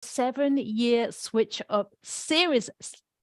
7-year switch up series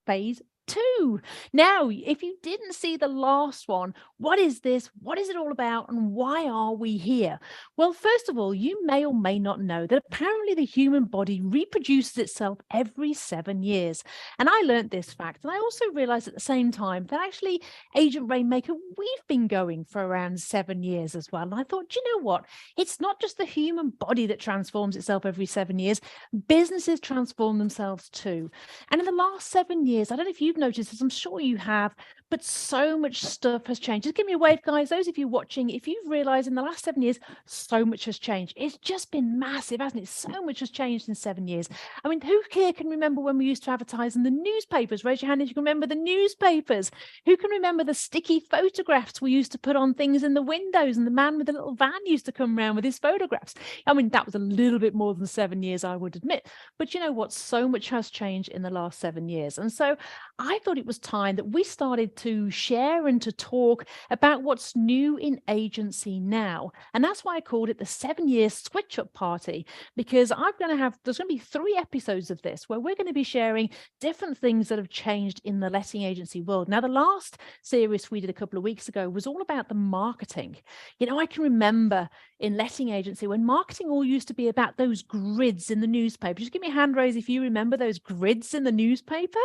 phase 2. Now, if you didn't see the last one, what is this? What is it all about? And why are we here? Well, first of all, you may or may not know that apparently the human body reproduces itself every 7 years. And I learned this fact. And I also realized at the same time that actually Agent Rainmaker, we've been going for around 7 years as well. And I thought, you know what? It's not just the human body that transforms itself every 7 years. Businesses transform themselves too. And in the last 7 years, I don't know if you've noticed this, I'm sure you have, but so much stuff has changed. Just give me a wave, guys. Those of you watching, if you've realized in the last 7 years, so much has changed. It's just been massive, hasn't it? So much has changed in 7 years. I mean, who here can remember when we used to advertise in the newspapers? Raise your hand if you can remember the newspapers. Who can remember the sticky photographs we used to put on things in the windows, and the man with the little van used to come around with his photographs? I mean, that was a little bit more than 7 years, I would admit. But you know what? So much has changed in the last 7 years. And so I thought it was time that we started to share and to talk about what's new in agency now. And that's why I called it the 7-year switch up party, because there's going to be 3 episodes of this where we're going to be sharing different things that have changed in the letting agency world. Now, the last series we did a couple of weeks ago was all about the marketing. You know, I can remember in letting agency when marketing all used to be about those grids in the newspaper. Just give me a hand raise if you remember those grids in the newspaper.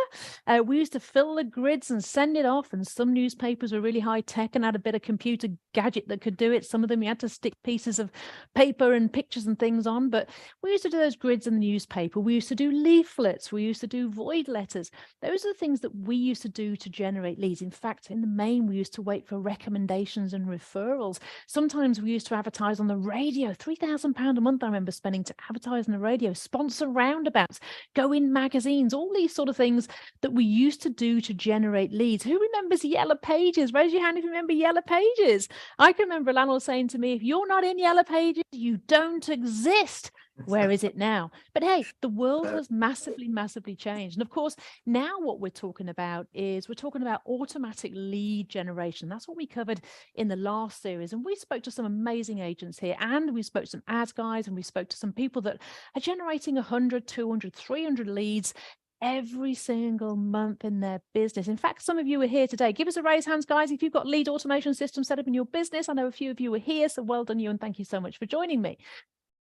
We used to fill the grids and send it off, and some newspapers were really high tech and had a bit of computer gadget that could do it. Some of them you had to stick pieces of paper and pictures and things on, but we used to do those grids in the newspaper. We used to do leaflets. We used to do void letters. Those are the things that we used to do to generate leads. In fact, in the main, we used to wait for recommendations and referrals. Sometimes we used to advertise on the radio, £3,000 a month I remember spending to advertise on the radio, sponsor roundabouts, go in magazines, all these sort of things that we used to do to generate leads. Who remembers Yellow Pages? Raise your hand if you remember Yellow Pages. I can remember a landlord saying to me, if you're not in Yellow Pages, you don't exist. Where is it now? But hey, the world has massively, massively changed. And of course, now what we're talking about automatic lead generation. That's what we covered in the last series. And we spoke to some amazing agents here, and we spoke to some ads guys, and we spoke to some people that are generating 100, 200, 300 leads every single month in their business. In fact, some of you are here today. Give us a raise hands, guys, if you've got lead automation system set up in your business. I know a few of you are here, so well done you, and thank you so much for joining me.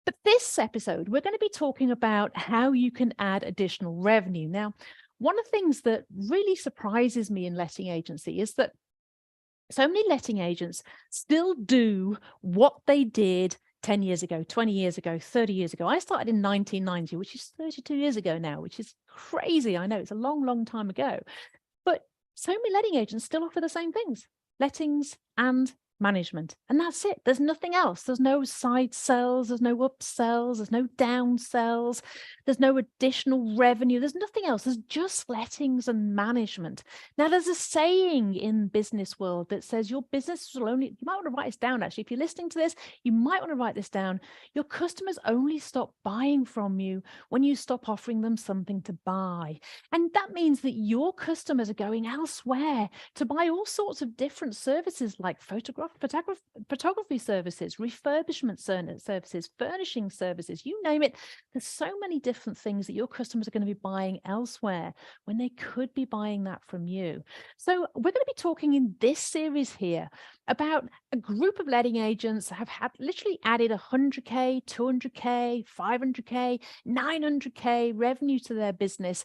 But this episode, we're going to be talking about how you can add additional revenue. Now, one of the things that really surprises me in letting agency is that so many letting agents still do what they did 10 years ago, 20 years ago, 30 years ago. I started in 1990, which is 32 years ago now, which is crazy. I know it's a long, long time ago. But so many letting agents still offer the same things, lettings and management. And that's it. There's nothing else. There's no side sells, there's no upsells, there's no down sells, there's no additional revenue, there's nothing else. There's just lettings and management. Now, there's a saying in business world that says your business will only, you might want to write this down actually. If you're listening to this, you might want to write this down. Your customers only stop buying from you when you stop offering them something to buy. And that means that your customers are going elsewhere to buy all sorts of different services like photography services, refurbishment services, furnishing services, you name it. There's so many different things that your customers are going to be buying elsewhere when they could be buying that from you. So we're going to be talking in this series here about a group of letting agents have had literally added 100K, 200K, 500K, 900K revenue to their business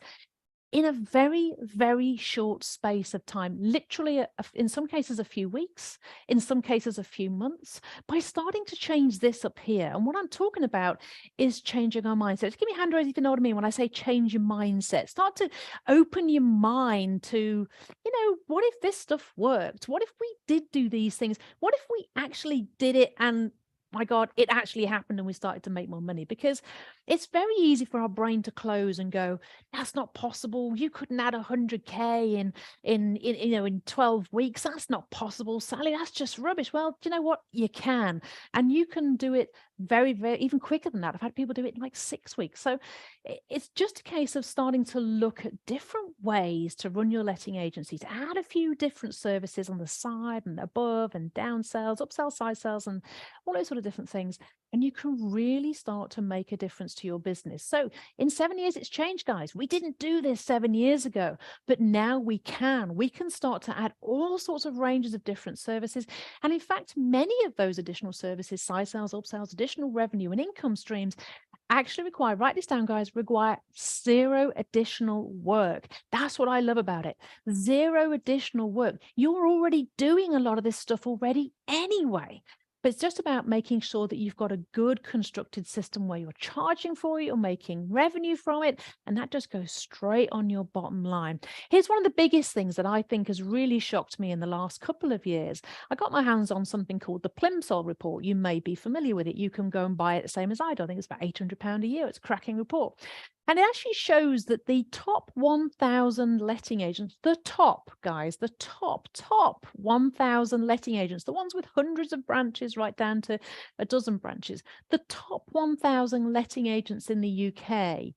in a very, very short space of time, literally in some cases a few weeks, in some cases a few months, by starting to change this up here. And what I'm talking about is changing our mindset. Just give me a hand raise if you know what I mean when I say change your mindset. Start to open your mind to, what if this stuff worked? What if we did do these things? What if we actually did it and my God, it actually happened and we started to make more money? Because it's very easy for our brain to close and go, that's not possible. You couldn't add 100K in 12 weeks. That's not possible, Sally. That's just rubbish. Well, do you know what? You can, and you can do it very, very, even quicker than that. I've had people do it in like 6 weeks. So it's just a case of starting to look at different ways to run your letting agency, to add a few different services on the side and above and down sales, upsell, side sales, and all those sort of different things. And you can really start to make a difference to your business. So in 7 years, it's changed, guys. We didn't do this 7 years ago, but now we can. We can start to add all sorts of ranges of different services. And in fact, many of those additional services, side sales, upsells, additional revenue and income streams actually require, write this down, guys, require zero additional work. That's what I love about it. Zero additional work. You're already doing a lot of this stuff already anyway. But it's just about making sure that you've got a good constructed system where you're charging for it, you're making revenue from it, and that just goes straight on your bottom line. Here's one of the biggest things that I think has really shocked me in the last couple of years. I got my hands on something called the Plimsoll report. You may be familiar with it. You can go and buy it the same as I do. I think it's about £800 a year. It's a cracking report. And it actually shows that the top 1,000 letting agents, the top guys, the top 1,000 letting agents, the ones with hundreds of branches right down to a dozen branches, the top 1,000 letting agents in the UK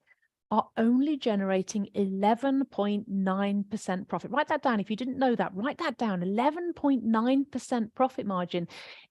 are only generating 11.9% profit. Write that down. If you didn't know that, write that down. 11.9% profit margin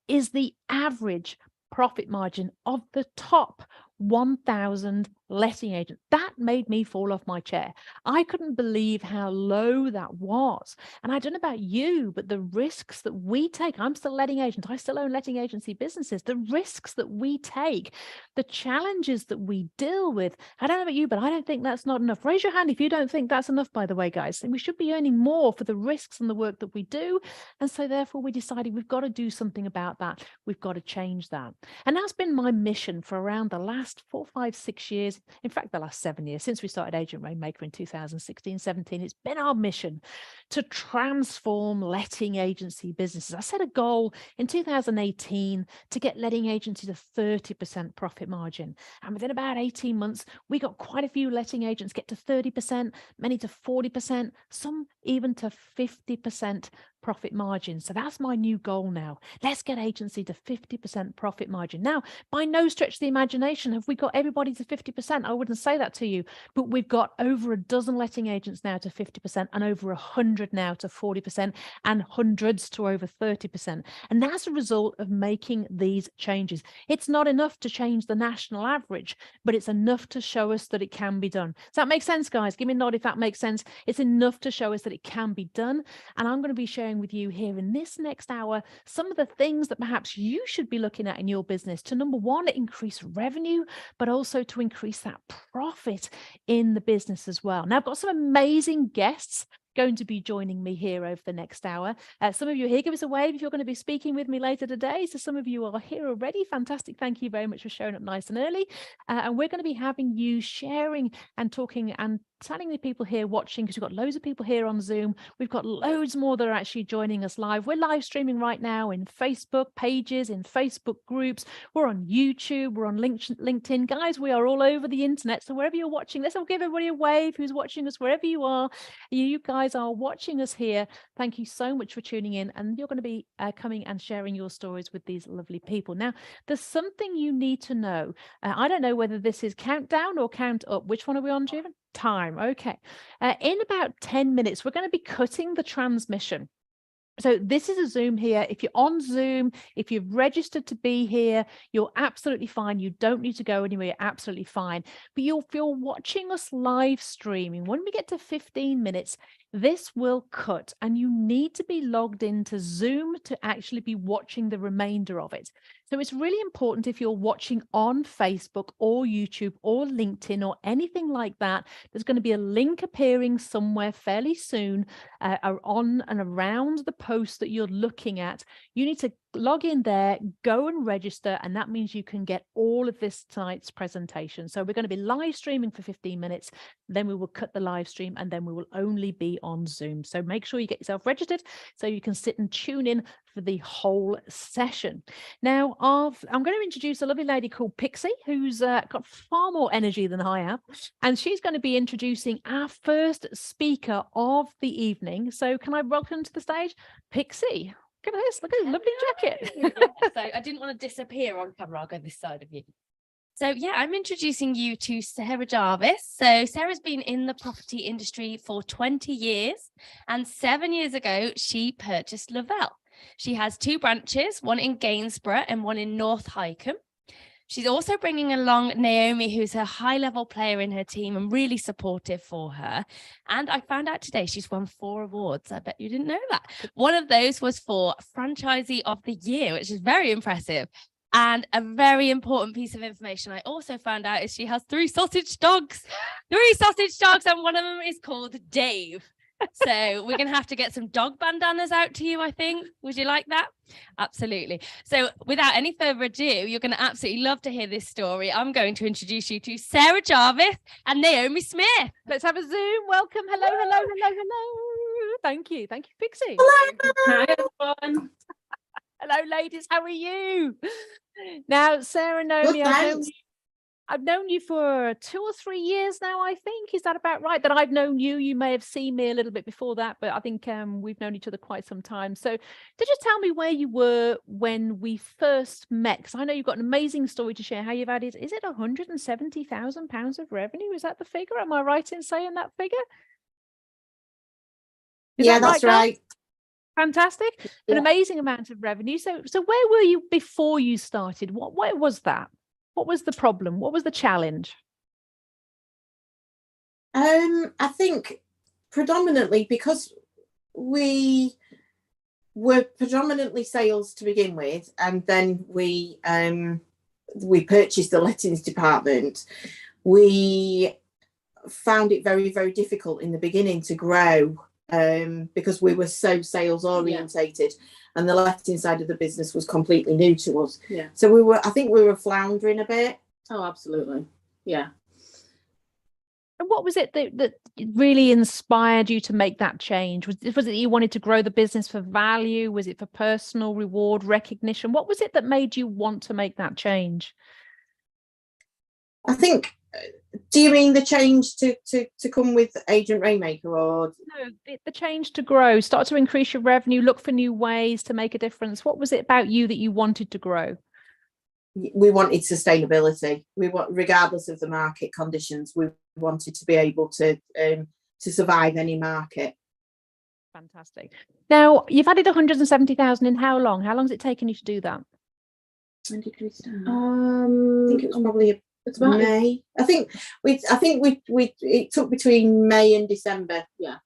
is the average profit margin of the top 1,000 letting agents. That made me fall off my chair. I couldn't believe how low that was. And I don't know about you, but the risks that we take, I'm still a letting agent. I still own letting agency businesses. The risks that we take, the challenges that we deal with. I don't know about you, but I don't think that's not enough. Raise your hand if you don't think that's enough, by the way, guys. And we should be earning more for the risks and the work that we do. And so therefore we decided we've got to do something about that. We've got to change that. And that's been my mission for around the last 4, 5, 6 years. In fact, the last 7 years since we started Agent Rainmaker in 2016, 17, it's been our mission to transform letting agency businesses. I set a goal in 2018 to get letting agencies to 30% profit margin. And within about 18 months, we got quite a few letting agents get to 30%, many to 40%, some even to 50% profit margin. So that's my new goal now. Let's get agency to 50% profit margin. Now, by no stretch of the imagination have we got everybody to 50%. I wouldn't say that to you, but we've got over a dozen letting agents now to 50% and over 100 now to 40% and hundreds to over 30%. And that's a result of making these changes. It's not enough to change the national average, but it's enough to show us that it can be done. Does that make sense, guys? Give me a nod if that makes sense. It's enough to show us that it can be done. And I'm going to be sharing with you here in this next hour some of the things that perhaps you should be looking at in your business to, number one, increase revenue, but also to increase that profit in the business as well. Now, I've got some amazing guests going to be joining me here over the next hour. Some of you are here. Give us a wave if you're going to be speaking with me later today. So some of you are here already. Fantastic. Thank you very much for showing up nice and early. And we're going to be having you sharing and talking and telling the people here watching, because we've got loads of people here on Zoom. We've got loads more that are actually joining us live. We're live streaming right now in Facebook pages, in Facebook groups. We're on YouTube. We're on LinkedIn. Guys, we are all over the internet. So wherever you're watching, let's all give everybody a wave who's watching us wherever you are. You guys are watching us here. Thank you so much for tuning in. And you're going to be coming and sharing your stories with these lovely people. Now, there's something you need to know. I don't know whether this is countdown or count up. Which one are we on, Jeevan? Time. Okay. In about 10 minutes, we're going to be cutting the transmission. So this is a Zoom here. If you're on Zoom, if you've registered to be here, you're absolutely fine. You don't need to go anywhere. You're absolutely fine. But if you're watching us live streaming, when we get to 15 minutes, this will cut and you need to be logged into Zoom to actually be watching the remainder of it. So it's really important if you're watching on Facebook or YouTube or LinkedIn or anything like that, there's going to be a link appearing somewhere fairly soon on and around the post that you're looking at. You need to log in there, go and register, and that means you can get all of this tonight's presentation. So we're going to be live streaming for 15 minutes, then we will cut the live stream, and then we will only be on Zoom. So make sure you get yourself registered so you can sit and tune in for the whole session. Now, I'm going to introduce a lovely lady called Pixie, who's got far more energy than I have, and she's going to be introducing our first speaker of the evening. So can I welcome to the stage Pixie? Look at this. Look at his lovely jacket. Yeah, so I didn't want to disappear on camera. I'll go this side of you. So yeah, I'm introducing you to Sarah Jarvis. So Sarah's been in the property industry for 20 years, and 7 years ago, she purchased Lavelle. She has 2 branches, one in Gainsborough and one in North Highcombe. She's also bringing along Naomi, who's a high-level player in her team and really supportive for her. And I found out today she's won 4 awards. I bet you didn't know that. One of those was for Franchisee of the Year, which is very impressive. And a very important piece of information I also found out is she has 3 sausage dogs. 3 sausage dogs, and one of them is called Dave. So we're going to have to get some dog bandanas out to you, I think. Would you like that? Absolutely. So without any further ado, you're going to absolutely love to hear this story. I'm going to introduce you to Sarah Jarvis and Naomi Smith. Let's have a Zoom. Welcome. Hello, hello, hello, hello. Thank you. Thank you, Pixie. Hello. Hi, everyone. Hello, ladies. How are you? Now, Sarah, Naomi, I've known you for 2 or 3 years now, I think. Is that about right? That I've known you. You may have seen me a little bit before that, but I think we've known each other quite some time. So could you tell me where you were when we first met? Because I know you've got an amazing story to share, how you've added, is it £170,000 of revenue? Is that the figure? Am I right in saying that figure? Yeah, that's right. Fantastic. An amazing amount of revenue. So where were you before you started? What was that? What was the problem? What was the challenge? I think predominantly because we were predominantly sales to begin with, and then we purchased the lettings department. We found it very, very difficult in the beginning to grow because we were so sales orientated, and the letting side of the business was completely new to us. Yeah. So I think we were floundering a bit. Oh, absolutely. Yeah. And what was it that really inspired you to make that change? Was it that you wanted to grow the business for value? Was it for personal reward, recognition? What was it that made you want to make that change? I think, do you mean the change to come with Agent Rainmaker, or no, the change to grow, start to increase your revenue, look for new ways to make a difference? What was it about you that you wanted to grow? We wanted sustainability. We want, regardless of the market conditions, we wanted to be able to survive any market. Fantastic. Now you've added 170,000 in how long? How long has it taken you to do that? When did we start? I think it was probably it's about May. I think it took between May and December. Yeah.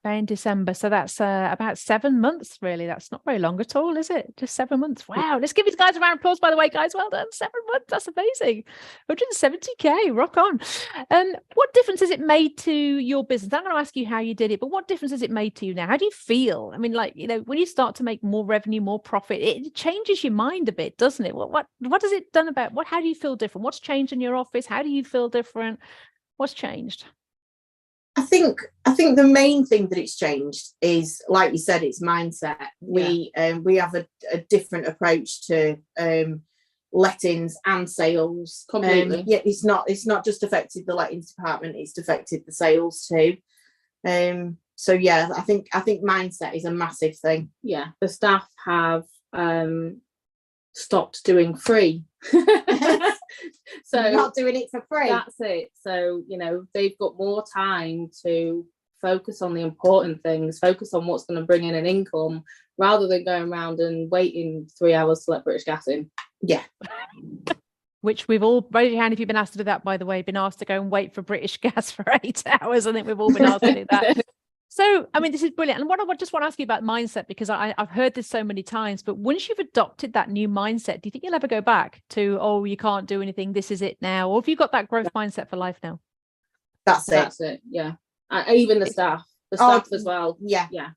May and December. So that's about 7 months, really. That's not very long at all, is it? Just 7 months. Wow. Let's give these guys a round of applause, by the way, guys. Well done. 7 months. That's amazing. 170K. Rock on. What difference has it made to your business? I'm going to ask you how you did it, but what difference has it made to you now? How do you feel? I mean, when you start to make more revenue, more profit, it changes your mind a bit, doesn't it? What has it done about how do you feel different? What's changed in your office? How do you feel different? What's changed? I think the main thing that it's changed is, like you said, it's mindset. We have a different approach to lettings and sales. Completely. Yeah, it's not just affected the lettings department; it's affected the sales too. So yeah, I think mindset is a massive thing. Yeah, the staff have stopped doing free. So not doing it for free. That's it. So, they've got more time to focus on the important things, focus on what's going to bring in an income, rather than going around and waiting 3 hours to let British Gas in. Yeah. Which we've all, raise your hand if you've been asked to do that, by the way, been asked to go and wait for British Gas for 8 hours. I think we've all been asked to do that. So, I mean, this is brilliant. And what I just want to ask you about mindset, because I've heard this so many times, but once you've adopted that new mindset, do you think you'll ever go back to, oh, you can't do anything, this is it now? Or have you got that growth mindset for life now? That's it. Yeah. Even the staff as well. Yeah. Yeah.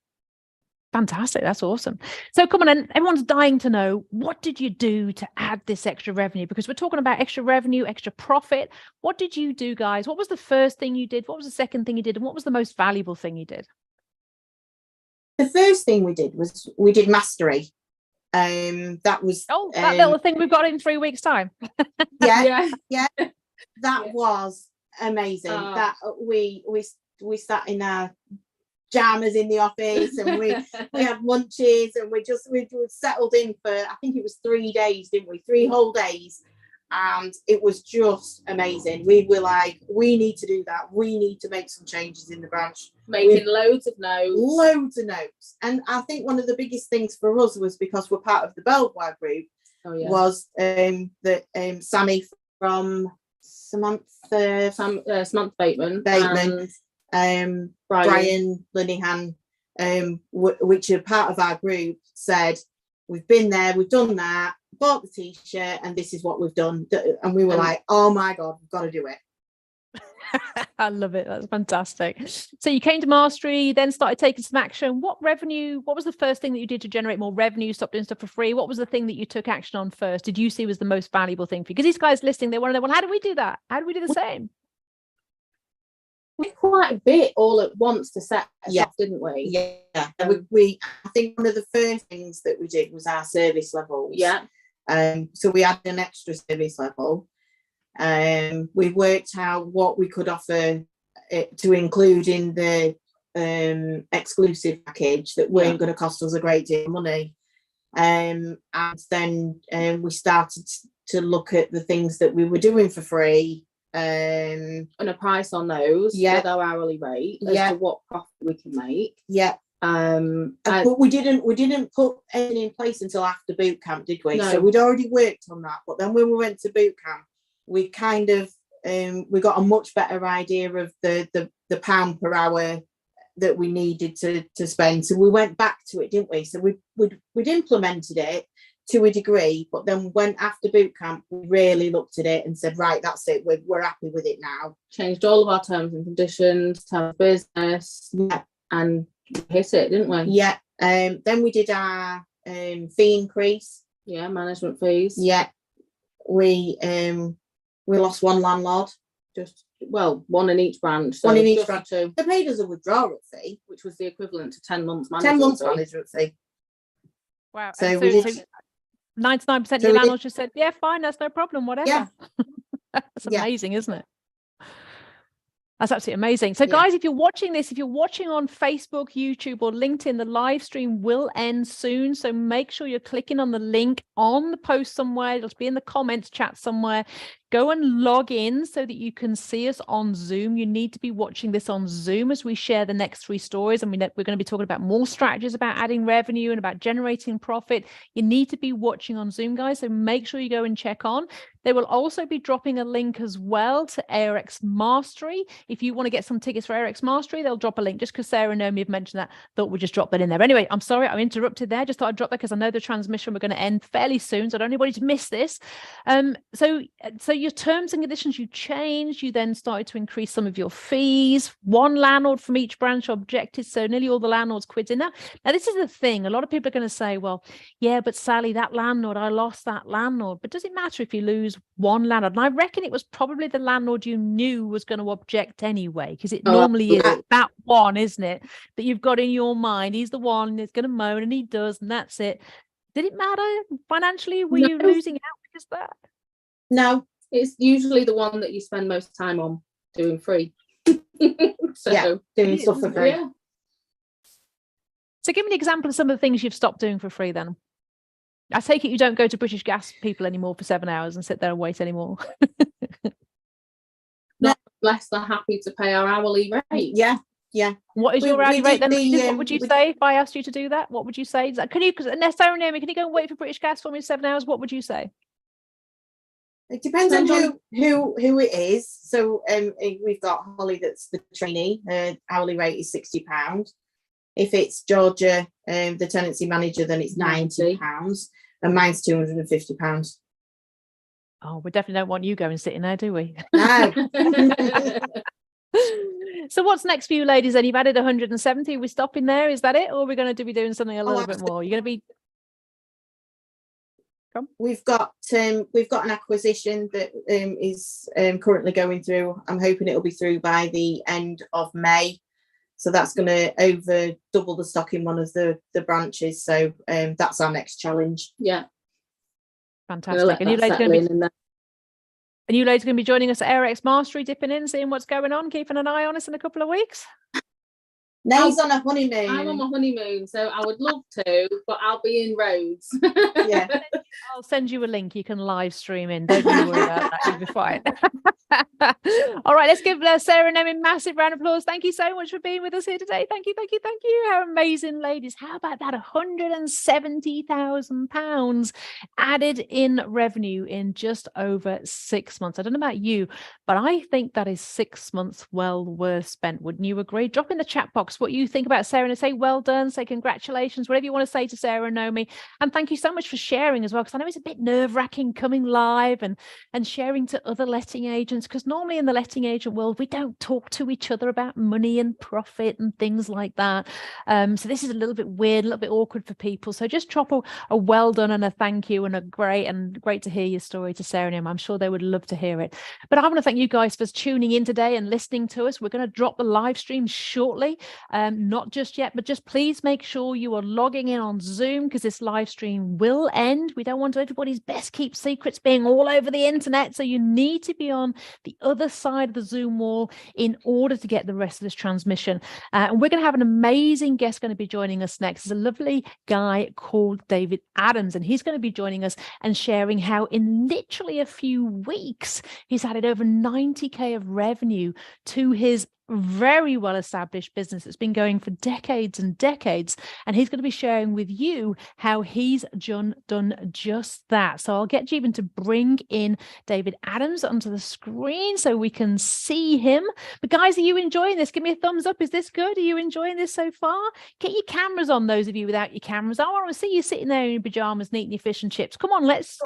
Fantastic. That's awesome. So come on, and everyone's dying to know, what did you do to add this extra revenue? Because we're talking about extra revenue, extra profit. What did you do, guys? What was the first thing you did? What was the second thing you did? And what was the most valuable thing you did? The first thing we did was we did mastery. That was that little thing we've got in 3 weeks' time. Yeah. That was amazing. That we sat in our pajamas in the office, and we had lunches, and we settled in for, I think it was 3 days, didn't we? 3 whole days. And it was just amazing. We were like, we need to do that. We need to make some changes in the branch. Making loads of notes. And I think one of the biggest things for us was because we're part of the Belvoir group, was that Sammy from Samantha Bateman and Brian Linehan, which are part of our group, said, we've been there, we've done that, bought the t-shirt, and this is what we've done. And we were like, oh my God, we've got to do it. I love it. That's fantastic. So you came to Mastery, then started taking some action. What was the first thing that you did to generate more revenue? Stop doing stuff for free. What was the thing that you took action on first? Did you see was the most valuable thing for you? Because these guys listening, they want to know, well, how do we do that? How do we do the same? We did quite a bit all at once to set us off, didn't we? Yeah. We I think one of the first things that we did was our service levels. Yeah. So we had an extra service level. We worked out what we could offer to include in the exclusive package that weren't going to cost us a great deal of money. And then we started to look at the things that we were doing for free. And a price on those with our hourly rate as to what profit we can make. But we didn't put anything in place until after boot camp, did we? No. So we'd already worked on that, but then when we went to boot camp, we kind of we got a much better idea of the pound per hour that we needed to spend. So we went back to it, didn't we? So we'd implemented it to a degree, but then when after boot camp, we really looked at it and said, right, that's it. We're happy with it now. Changed all of our terms and conditions, terms of business, and hit it, didn't we? Yeah. Then we did our fee increase. Yeah, management fees. Yeah. We lost one landlord. One in each branch. So one in each branch. They paid us a withdrawal fee, which was the equivalent to 10 months management 10 months management fee. Wow. So we did. 99% of your landlords just said, yeah, fine, that's no problem, whatever. Yeah. That's amazing, isn't it? That's absolutely amazing. So guys, if you're watching this, if you're watching on Facebook, YouTube, or LinkedIn, the live stream will end soon. So make sure you're clicking on the link on the post somewhere. It'll be in the comments chat somewhere. Go and log in so that you can see us on Zoom. You need to be watching this on Zoom as we share the next 3 stories. And we're going to be talking about more strategies about adding revenue and about generating profit. You need to be watching on Zoom, guys. So make sure you go and check on. They will also be dropping a link as well to ARX Mastery. If you want to get some tickets for ARX Mastery, they'll drop a link. Just because Sarah and Naomi have mentioned that, thought we'd just drop that in there. Anyway, I'm sorry, I'm interrupted there. Just thought I'd drop that because I know the transmission we're going to end fairly soon. So I don't want anybody to miss this. So your terms and conditions, you changed. You then started to increase some of your fees. One landlord from each branch objected. So nearly all the landlords quit in that. Now, this is the thing. A lot of people are going to say, well, yeah, but Sally, that landlord, I lost that landlord. But does it matter if you lose one landlord? And I reckon it was probably the landlord you knew was going to object anyway, because it normally is that one, isn't it? That you've got in your mind. He's the one that's going to moan, and he does, and that's it. Did it matter financially? Were you losing out because of that? No. It's usually the one that you spend most time on doing free. Doing stuff for free. Yeah. So give me an example of some of the things you've stopped doing for free then. I take it you don't go to British Gas people anymore for 7 hours and sit there and wait anymore. Not unless they're happy to pay our hourly rate. Yeah. What is your hourly rate then? What would you we say if I asked you to do that? What would you say? Can you, because Sarah and Naomi, can you go and wait for British Gas for me 7 hours? What would you say? It depends on who it is. So we've got Holly, that's the trainee. Her hourly rate is £60. If it's Georgia, the tenancy manager, then it's £90, and mine's £250. Oh, we definitely don't want you going sitting there, do we? No. So what's next for you ladies then? You've added 170. Are we stopping there? Is that it? Or are we going to be doing something a little bit more? You're going to be... We've got an acquisition that is currently going through. I'm hoping it'll be through by the end of May. So that's going to double the stock in one of the branches. So that's our next challenge. Yeah. Fantastic. And you ladies going to be joining us at ARX Mastery, dipping in, seeing what's going on, keeping an eye on us in a couple of weeks? Nay's on a honeymoon. I'm on my honeymoon, so I would love to, but I'll be in Rhodes. Yeah. I'll send you a link. You can live stream in. Don't you worry about that. You'll be fine. All right, let's give Sarah and Naomi a massive round of applause. Thank you so much for being with us here today. Thank you, thank you, thank you. How amazing, ladies. How about that? £170,000 added in revenue in just over 6 months. I don't know about you, but I think that is 6 months well worth spent. Wouldn't you agree? Drop in the chat box what you think about Sarah and say well done, say congratulations, whatever you want to say to Sarah and Naomi. And thank you so much for sharing as well, because I know it's a bit nerve-wracking coming live and sharing to other letting agents, because normally in the letting agent world we don't talk to each other about money and profit and things like that. So this is a little bit weird, a little bit awkward for people. So just drop a well done and a thank you and a great to hear your story to Sarah and Naomi. I'm sure they would love to hear it. But I want to thank you guys for tuning in today and listening to us. We're going to drop the live stream shortly. Not just yet, but just please make sure you are logging in on Zoom, because this live stream will end. We don't want everybody's best kept secrets being all over the internet. So you need to be on the other side of the Zoom wall in order to get the rest of this transmission. And we're going to have an amazing guest going to be joining us next. There's a lovely guy called David Adams, and he's going to be joining us and sharing how in literally a few weeks, he's added over 90K of revenue to his very well established business that's been going for decades and decades, and he's going to be sharing with you how he's done just that. So I'll get Jeevan to bring in David Adams onto the screen so we can see him. But guys, are you enjoying this? Give me a thumbs up. Is this good? Are you enjoying this so far? Get your cameras on, those of you without your cameras. I want to see you sitting there in your pajamas eating your fish and chips. Come on, let's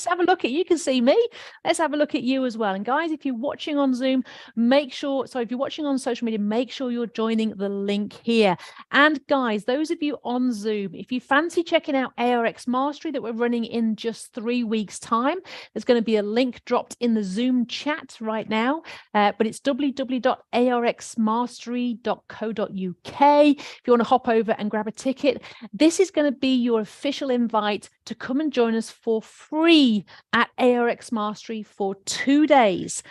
have a look at you. You can see me. Let's have a look at you as well. And guys, if you're watching on Zoom, if you're watching on social media, make sure you're joining the link here. And guys, those of you on Zoom, if you fancy checking out ARX Mastery that we're running in just 3 weeks time, there's going to be a link dropped in the Zoom chat right now, but it's www.arxmastery.co.uk. if you want to hop over and grab a ticket. This is going to be your official invite to come and join us for free at ARX Mastery for 2 days.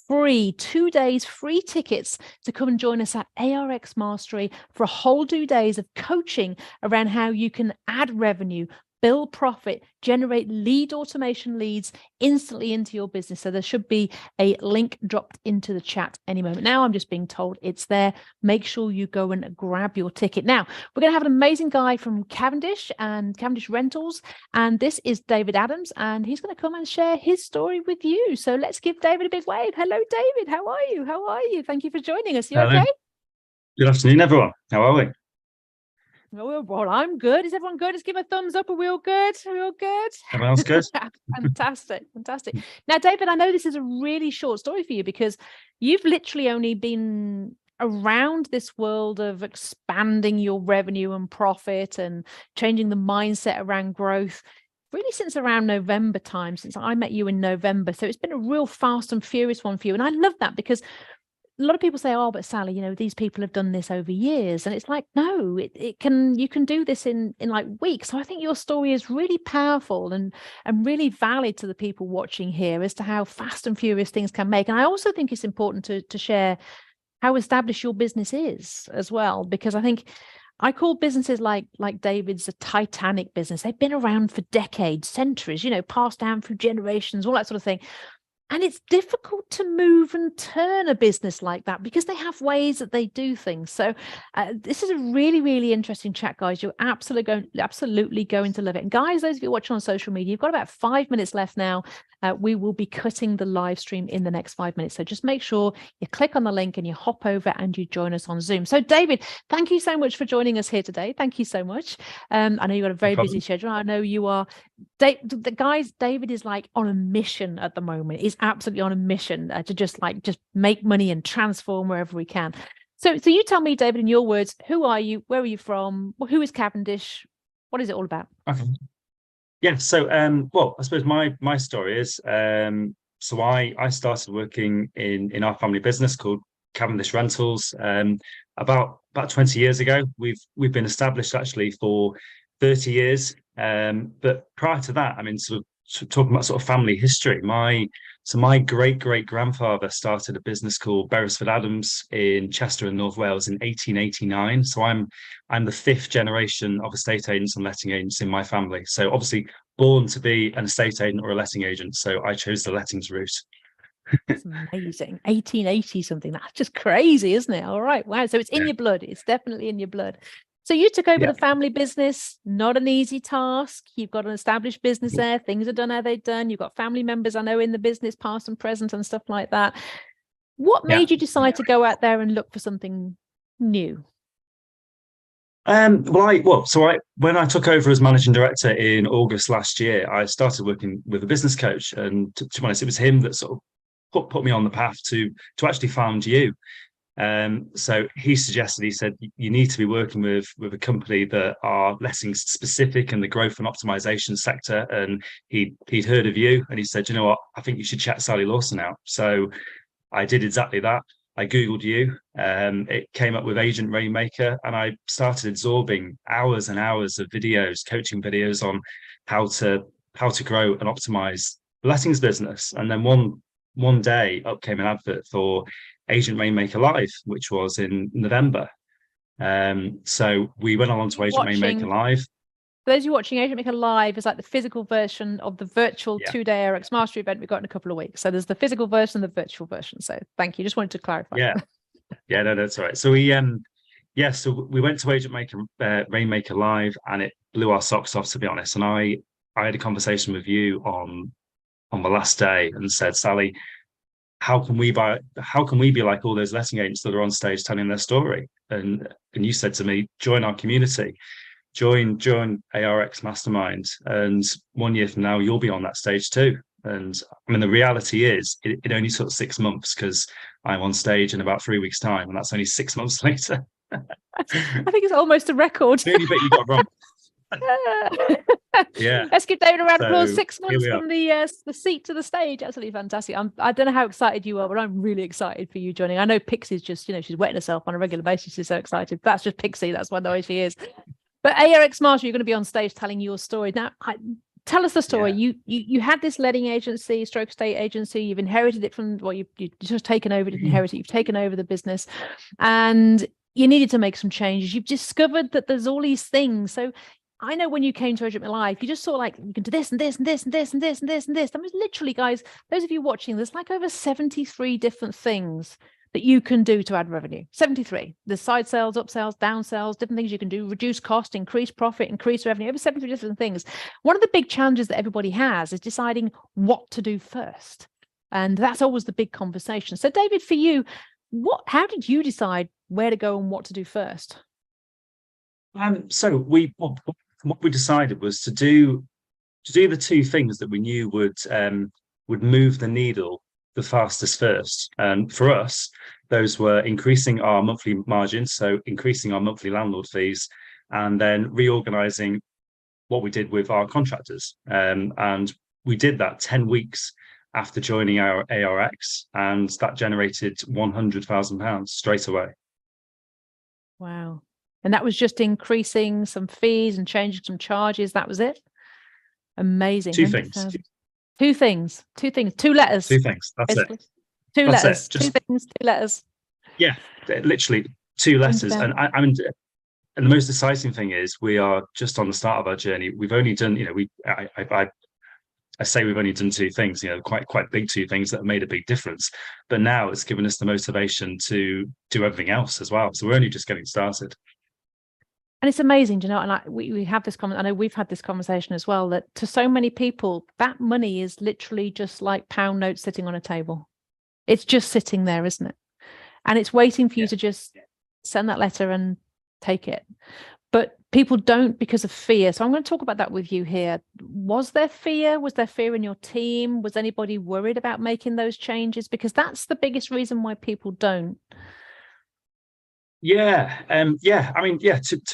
Free 2 days, free tickets to come and join us at ARX Mastery for a whole 2 days of coaching around how you can add revenue, build profit, generate lead automation leads instantly into your business. So there should be a link dropped into the chat any moment now. I'm just being told it's there. Make sure you go and grab your ticket. Now, we're going to have an amazing guy from Cavendish and Cavendish Rentals, and this is David Adams, and he's going to come and share his story with you. So let's give David a big wave. Hello, David. How are you? How are you? Thank you for joining us. You okay? Good afternoon, everyone. How are we? Well, I'm good. Is everyone good? Let's give a thumbs up. Are we all good? Are we all good? Everyone's good. Fantastic. Now, David, I know this is a really short story for you because you've literally only been around this world of expanding your revenue and profit and changing the mindset around growth really since around November time, since I met you in November. So it's been a real fast and furious one for you. And I love that because a lot of people say, oh, but Sally, these people have done this over years. And it's like, no, you can do this in like weeks. So I think your story is really powerful and really valid to the people watching here as to how fast and furious things can make. And I also think it's important to share how established your business is as well, because I think I call businesses like David's a Titanic business. They've been around for decades, centuries, passed down through generations, all that sort of thing. And it's difficult to move and turn a business like that because they have ways that they do things. So this is a really, really interesting chat, guys. You're absolutely going to love it. And guys, those of you watching on social media, you've got about 5 minutes left now. We will be cutting the live stream in the next 5 minutes. So just make sure you click on the link and you hop over and you join us on Zoom. So David, thank you so much for joining us here today. Thank you so much. I know you've got a very busy schedule. I know you are. David is like on a mission at the moment. He's absolutely on a mission to just make money and transform wherever we can. So you tell me, David, in your words, who are you? Where are you from? Who is Cavendish? What is it all about? Okay. Yeah. So, well, I suppose my story is, so I started working in our family business called Cavendish Rentals about 20 years ago. We've been established actually for 30 years. But prior to that, I mean, sort of talking about sort of family history, my So my great-great-grandfather started a business called Beresford Adams in Chester in North Wales in 1889. So I'm the 5th generation of estate agents and letting agents in my family. So obviously born to be an estate agent or a letting agent. So I chose the lettings route. That's amazing. 1880 something. That's just crazy, isn't it? All right. Wow. So it's in your blood. It's definitely in your blood. So you took over the family business, not an easy task. You've got an established business there. Things are done how they're done. You've got family members, I know, in the business, past and present and stuff like that. What made you decide to go out there and look for something new? When I took over as managing director in August last year, I started working with a business coach, and to be honest, it was him that sort of put me on the path to actually found you. So he suggested, he said, you need to be working with a company that are lettings specific in the growth and optimization sector. And he'd heard of you, and he said, you know what, I think you should check Sally Lawson out. So I did exactly that. I Googled you, it came up with Agent Rainmaker, and I started absorbing hours and hours of videos, coaching videos on how to grow and optimize the lettings business. And then one day up came an advert for Agent Rainmaker Live, which was in November. So we went along to Agent Rainmaker Live. For those of you watching, Agent Maker Live is like the physical version of the virtual 2-day ARX Mastery event we've got in a couple of weeks. So there's the physical version and the virtual version. So thank you. Just wanted to clarify. Yeah, no, that's all right. So so we went to Agent Rainmaker Live, and it blew our socks off, to be honest. And I had a conversation with you on the last day and said, Sally, how can we be like all those letting agents that are on stage telling their story? And you said to me, join our community. Join ARX Mastermind, and 1 year from now you'll be on that stage too. And I mean, the reality is it only took 6 months, because I'm on stage in about 3 weeks' time, and that's only 6 months later. I think it's almost a record. The only bit you got wrong. Yeah. Let's give David a round of applause. 6 months from the seat to the stage. Absolutely fantastic. I don't know how excited you are, but I'm really excited for you joining. I know Pixie's just, she's wetting herself on a regular basis. She's so excited. That's just Pixie. That's one the way she is. But ARX Master, you're going to be on stage telling your story. Now, tell us the story. Yeah. You had this letting agency, stroke estate agency. You've inherited it from, you've just taken over, didn't inherit it. You've taken over the business, and you needed to make some changes. You've discovered that there's all these things. So I know when you came to Agent Live, you just saw like, you can do this and this and this and this and this and this and this. I mean, literally, guys, those of you watching, there's like over 73 different things that you can do to add revenue. 73. There's side sales, upsells, downsells, different things you can do, reduce cost, increase profit, increase revenue, over 73 different things. One of the big challenges that everybody has is deciding what to do first. And that's always the big conversation. So David, for you, how did you decide where to go and what to do first? So what we decided was to do the two things that we knew would move the needle the fastest first. And for us, those were increasing our monthly margins, so increasing our monthly landlord fees, and then reorganizing what we did with our contractors. And we did that 10 weeks after joining our ARX, and that generated £100,000 straight away. Wow. And that was just increasing some fees and changing some charges. That was it. Amazing. Two things. Two letters. Two things. That's basically it. Two letters. Two things. 2 letters. Yeah, literally 2 letters. And I mean, and the most exciting thing is we are just on the start of our journey. We've only done, I say we've only done 2 things, quite big 2 things that have made a big difference. But now it's given us the motivation to do everything else as well. So we're only just getting started. And it's amazing, and we have this comment. I know we've had this conversation as well, that to so many people, that money is literally just like pound notes sitting on a table. It's just sitting there, isn't it? And it's waiting for you to just send that letter and take it. But people don't, because of fear. So I'm going to talk about that with you here. Was there fear? Was there fear in your team? Was anybody worried about making those changes? Because that's the biggest reason why people don't. To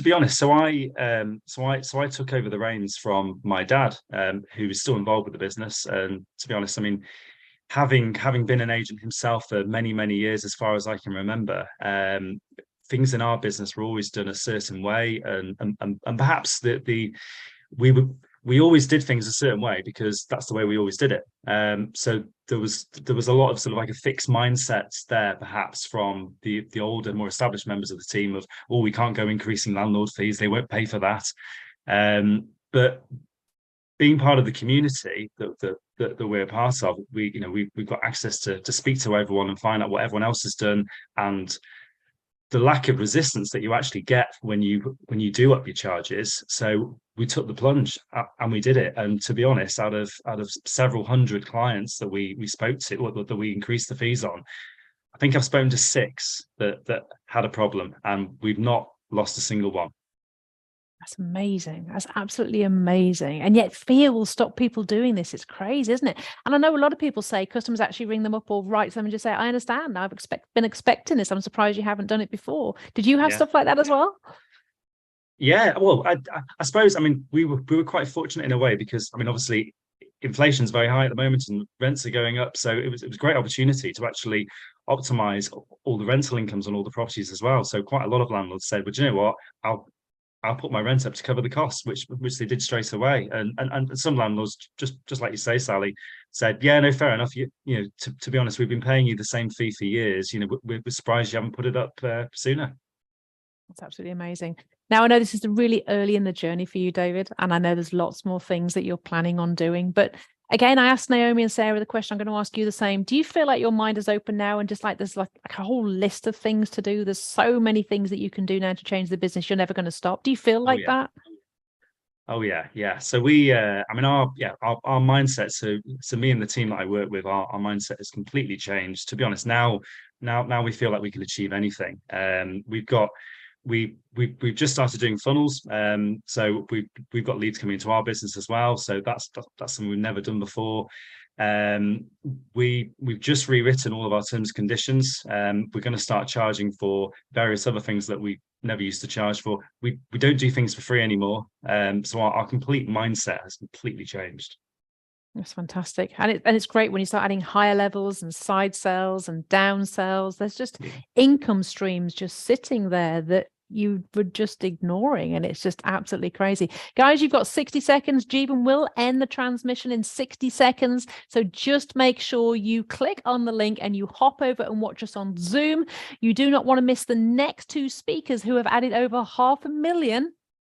be honest, so I took over the reins from my dad, who was still involved with the business. And to be honest, I mean, having been an agent himself for many years, as far as I can remember, things in our business were always done a certain way, and perhaps we we always did things a certain way because that's the way we always did it. So there was a lot of sort of like a fixed mindset there, perhaps from the older, more established members of the team of, oh, we can't go increasing landlord fees, they won't pay for that. But being part of the community that we're a part of, we've got access to speak to everyone and find out what everyone else has done, and the lack of resistance that you actually get when you do up your charges. So we took the plunge and we did it. And to be honest, out of several hundred clients that we spoke to, or that we increased the fees on, I think I've spoken to 6 that had a problem, and we've not lost a single one. That's amazing. That's absolutely amazing. And yet fear will stop people doing this. It's crazy, isn't it? And I know a lot of people say customers actually ring them up or write to them and just say, I understand. I've been expecting this. I'm surprised you haven't done it before. Did you have stuff like that as well? Yeah, well, I suppose, I mean, we were quite fortunate in a way because, I mean, obviously inflation's very high at the moment and rents are going up. So it was a great opportunity to actually optimize all the rental incomes on all the properties as well. So quite a lot of landlords said, well, do you know what? I'll put my rent up to cover the costs, which they did straight away. And some landlords, just like you say, Sally, said, yeah, no, fair enough. You know, to be honest, we've been paying you the same fee for years. You know, we're surprised you haven't put it up sooner. That's absolutely amazing. Now, I know this is really early in the journey for you, David, and I know there's lots more things that you're planning on doing. But again, I asked Naomi and Sarah the question. I'm going to ask you the same. Do you feel like your mind is open now and just like there's like a whole list of things to do? There's so many things that you can do now to change the business. You're never going to stop. Do you feel like that? Oh yeah. So we, I mean, our mindset. So me and the team that I work with, our mindset has completely changed. To be honest, now we feel like we can achieve anything. We've just started doing funnels, so we've got leads coming into our business as well. So that's something we've never done before. We've just rewritten all of our terms and conditions. We're going to start charging for various other things that we never used to charge for. We don't do things for free anymore. So our complete mindset has completely changed. That's fantastic. And it's great when you start adding higher levels and side sales and down sales. There's just income streams just sitting there that you were just ignoring, and it's just absolutely crazy. Guys, you've got 60 seconds. Jeevan will end the transmission in 60 seconds. So just make sure you click on the link and you hop over and watch us on Zoom. You do not want to miss the next 2 speakers who have added over 500,000.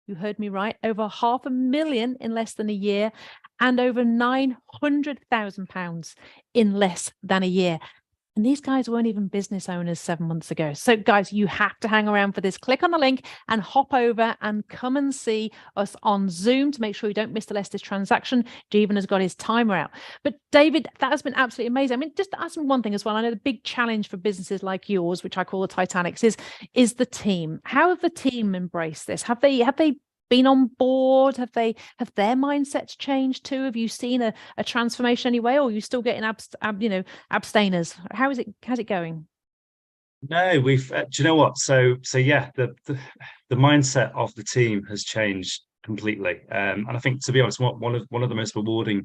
You heard me right, over 500,000 in less than a year, and over £900,000 in less than a year. And these guys weren't even business owners 7 months ago. So guys, you have to hang around for this. Click on the link and hop over and come and see us on Zoom to make sure you don't miss the rest of this transaction. Jeevan has got his timer out. But David, that has been absolutely amazing. I mean, just to ask me one thing as well. I know the big challenge for businesses like yours, which I call the Titanics, is the team. How have the team embraced this? Have they been on board? Have their mindsets changed too? Have you seen a transformation anyway, or are you still getting abstainers? How's it going? No, we've do you know what? So yeah, the mindset of the team has changed completely. And I think, to be honest, one of the most rewarding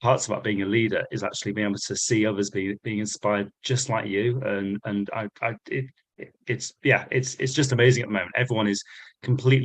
parts about being a leader is actually being able to see others being inspired just like you. And it's just amazing at the moment. Everyone is completely